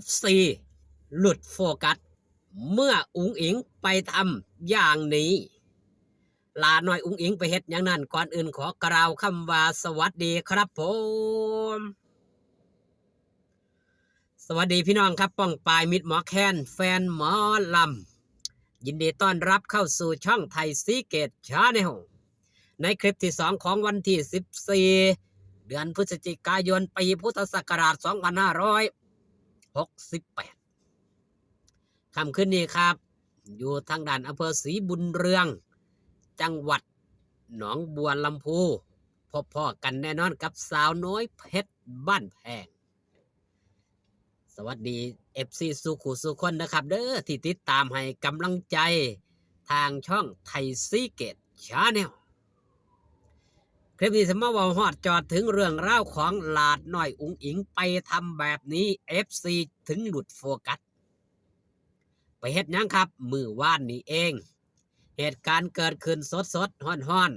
FC หลุดโฟกัสเมื่ออุ๋งอิงไปทำอย่างนี้ลาหน่อยอุ๋งอิงไปเฮ็ดอย่างนั้นก่อนอื่นขอกล่าวคำว่าสวัสดีครับผมสวัสดีพี่น้องครับป้องปายมิตรหมอแคนแฟนหมอลำยินดีต้อนรับเข้าสู่ช่องไทยซีเกตชาแนลในคลิปที่2ของวันที่14เดือนพฤศจิกายนปีพุทธศักราช2568ค่ำคืนนี้ครับอยู่ทางด้านอำเภอศรีบุญเรืองจังหวัดหนองบัวลำพูพบพ่อกันแน่นอนกับสาวน้อยเพชรบ้านแพงสวัสดี FC สุขุสุคนนะครับเด้อที่ติดตามให้กำลังใจทางช่องไทยซีเกตชาแนลคลิปนี้สมมาว่าฮอดจอดถึงเรื่องราวของหลาดน้อยอุ๋งอิงไปทำแบบนี้ FC ถึงหลุดโฟกัสไปเฮ็ดยังครับมือว่านนี่เองเหตุการณ์เกิดขึ้นสดฮ้อน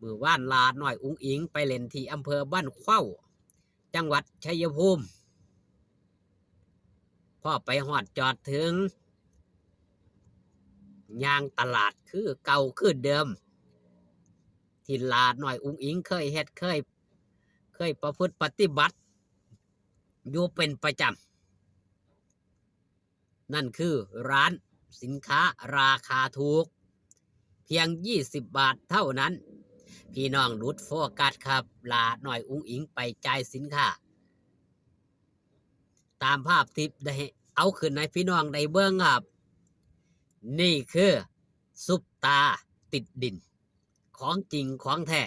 มือว่านลาดน้อยอุ๋งอิงไปเล่นที่อำเภอบ้านเข้าจังหวัดชัยภูมิพ่อไปฮอดจอดถึงย่างตลาดคือเก่าคือเดิมที่ลาดน้อยอุ๋งอิงเคยเฮ็ดเคยประพฤติปฏิบัติอยู่เป็นประจำนั่นคือร้านสินค้าราคาถูกเพียง20 บาทเท่านั้นพี่น้องหลุดโฟกัสครับลาหน่อยอุ๋งอิงไปจ่ายสินค้าตามภาพที่ได้เอาขึ้นในพี่น้องได้เบิ่งครับนี่คือซุปตาติดดินของจริงของแท้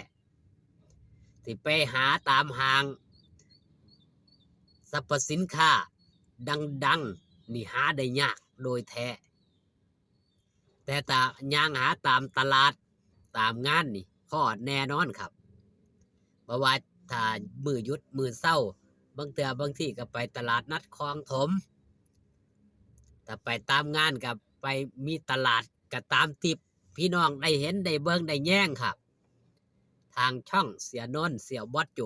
ที่ไปหาตามห้างสรรพสินค้าดังๆนี่หาได้ยากโดยแท้แต่ตาย่างหาตามตลาดตามงานนี่พอแน่นอนครับเพราะว่าถ้ามือหยุดมือเศร้าบางเตือบางที่ก็ไปตลาดนัดคลองถมถ้าไปตามงานกับไปมีตลาดก็ตามที่พี่น้องได้เห็นได้เบิ่งได้แย่งครับทางช่องเสียนนท์เสี่ยวบอสโจ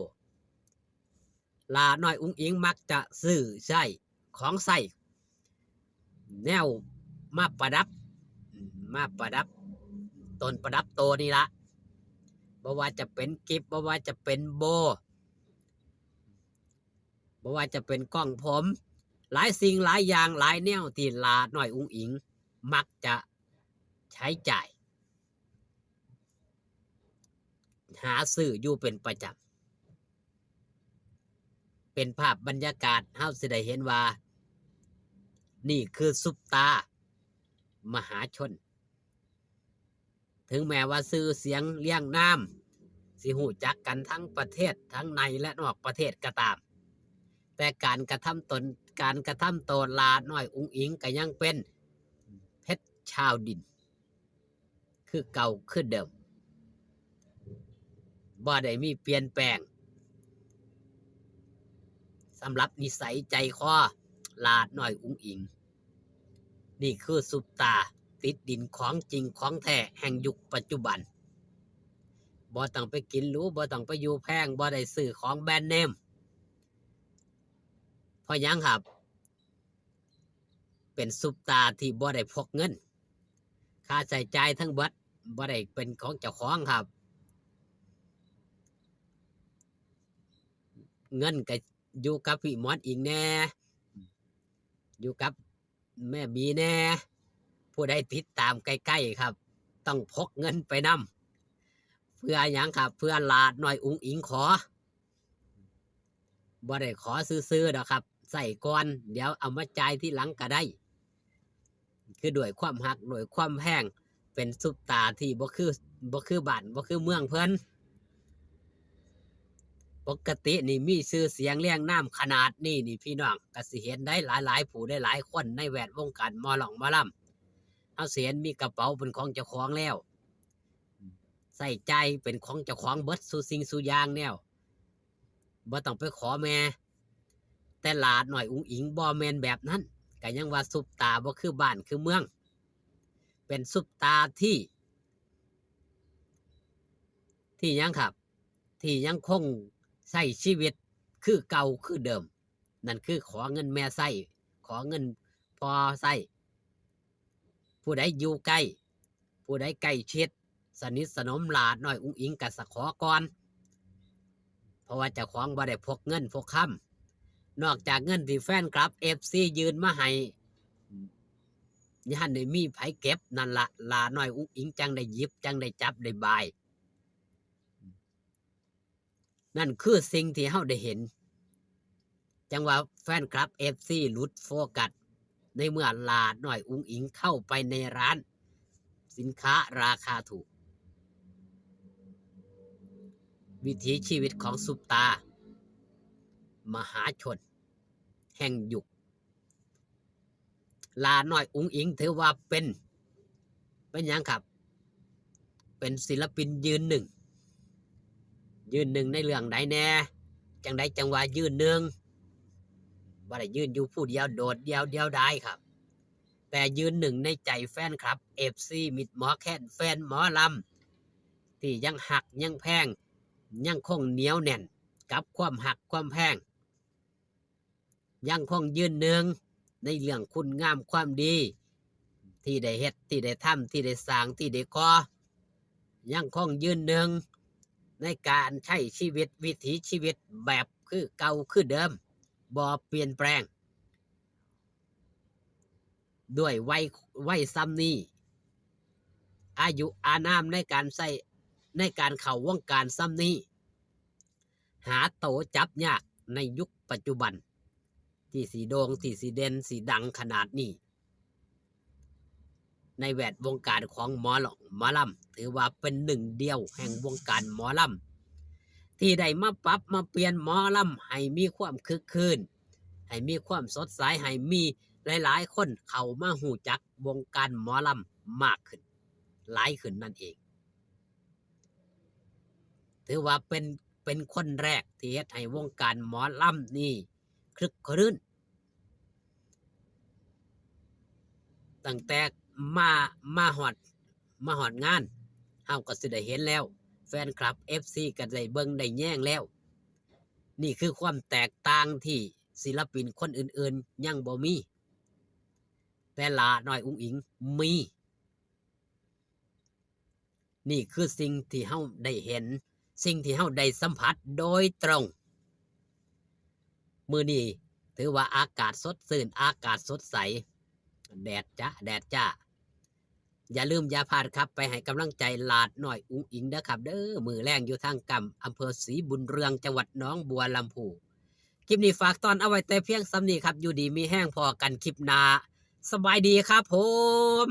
ลาน้อยอุ๋งอิงมักจะซื้อใช้ของใส่แนวมาประดับต้นประดับโตนี่ละบ่ว่าจะเป็นกิฟบ่ว่าจะเป็นโบบ่ว่าจะเป็นกล้องผมหลายสิ่งหลายอย่างหลายแนวที่ลาน้อยอุ๋งอิงมักจะใช้จ่ายหาซื้ออยู่เป็นประจำเป็นภาพบรรยากาศเฮาสิได้เห็นว่านี่คือซุปตามหาชนถึงแม้ว่าซื้อเสียงเลี้ยงน้ำสิหูจักกันทั้งประเทศทั้งในและนอกประเทศก็ตามแต่การกระทำตนลาน้อยอุ๋งอิงก็ยังเป็นเพชรชาวดินคือเก่าคือเดิมบ่ได้มีเปลี่ยนแปลงสำหรับนิสัยใจคอลาน้อยอุ๋งอิงนี่คือซุปตาติดดินของจริงของแท้แห่งยุคปัจจุบันบ่ต้องไปกินหรูบ่ต้องไปอยู่แพงบ่ได้ซื้อของแบรนด์เนมเพราะยังครับเป็นซุปตาที่บ่ได้พกเงินค่าใช้จ่ายทั้งเบิดบ่ได้เป็นของเจ้าของครับเงินก็อยู่กับพี่มอสอีกแน่อยู่กับแม่บีแน่ผู้ใดติดตามใกล้ๆครับต้องพกเงินไปนำเพื่อหยังครับเพื่อลาดน้อยอุ๋งอิงขอบ่ได้ขอซื้อๆดอกครับใส่ก่อนเดี๋ยวเอามาจ่ายที่หลังก็ได้คือด้วยความหักด้วยความแพงเป็นซุปตาที่บ่คือบ้านบ่คือเมืองเพิ่นปกตินี่มีชื่อเสียงเรียงน้ำขนาดนี้นี่พี่น้องก็สิเห็นได้หลายผู้ได้หลายคนในแวดวงการหมอลำเอาเสียนมีกระเป๋าเป็นของเจ้าของแล้วใส่ใจเป็นของเจ้าของเบิดสู่สิ่งสู่อย่างแนวบ่ต้องไปขอแม่แต่ลาดหน่อยอุ๋งอิงบ่แม่นแบบนั้นก็ยังว่าซุปตาบ่คือบ้านคือเมืองเป็นซุปตาที่ยังครับที่ยังคงใช้ชีวิตคือเก่าคือเดิม นั่นคือขอเงินแม่ไส้ขอเงินพ่อไส้ผู้ใดอยู่ใกล้ผู้ใดใกล้ชิดสนิทสนมหลาดน้อยอุ้งอิงก็สะขอก่อนเพราะว่าเจ้าของบ่ได้พกเงินพกคำนอกจากเงินที่แฟนคลับ FC ยืนมาให้ย่านได้มีไผเก็บนั่นละหลาน้อยอุ้งอิงจังได้หยิบจังได้จับได้บายนั่นคือสิ่งที่เฮาได้เห็นจังว่าแฟนคลับ FC หลุดโฟกัสในเมื่อหลาน้อยอุ้งอิงเข้าไปในร้านสินค้าราคาถูกวิถีชีวิตของซุปตามหาชนแห่งยุคลาน้อยอุ้งอิงถือว่าเป็นอย่างครับเป็นศิลปินยืนหนึ่งในเรื่องใดแน่จังใดจังว่ายืนหนึ่งบ่ได้ยืนอยู่ผู้เดียวโดดเดียวได้ครับแต่ยืนหนึ่งในใจแฟนครับ FC มิตรหมอแค้นแฟนหมอลำที่ยังหักยังแพงยังคงเหนียวแน่นกับความหักความแพงยังคงยืนหนึ่งในเรื่องคุณงามความดีที่ได้เฮ็ดที่ได้ทำที่ได้สร้างที่ได้ก่อยังคงยืนหนึ่งในการใช้ชีวิตวิถีชีวิตแบบคือเก่าคือเดิมบ่เปลี่ยนแปลงด้วยวัยซ้ำนี้อายุอานามในการเข้าวงการซ้ำนี้หาโตจับยากในยุคปัจจุบันที่สีโด่งที่สีเด่นสีดังขนาดนี้ในแวดวงการของหมอลำถือว่าเป็นหนึ่งเดียวแห่งวงการหมอลำที่ได้มาปรับมาเปลี่ยนหมอลำให้มีความคึกคืนให้มีความสดใสให้มีหลายๆคนเข้ามาหูจักวงการหมอลำมากขึ้นหลายขึ้นนั่นเองถือว่าเป็นคนแรกที่เฮ็ดให้วงการหมอลำนี่คลึกครื้นตั้งแต่มาหอดงานเฮาก็สิได้เห็นแล้วแฟนคลับ FC ก็ได้เบิ่งได้แย่งแล้วนี่คือความแตกต่างที่ศิลปินคนอื่นๆยังบ่มีแต่ลาน้อยอุ้งอิงมีนี่คือสิ่งที่เฮาได้เห็นสิ่งที่เฮาได้สัมผัสโดยตรงมื้อนี้ถือว่าอากาศสดชื่นอากาศสดใสแดดจ้าอย่าลืมอย่าพลาดครับไปให้กำลังใจหลาดน้อยอุ้งอิงเด้อครับเด้อมือแรงอยู่ทางกำอำเภอศรีบุญเรืองจังหวัดหนองบัวลำพูคลิปนี้ฝากตอนเอาไว้แต่เพียงซ้ำนี้ครับอยู่ดีมีแห้งพอกันคลิปหน้าสบายดีครับผม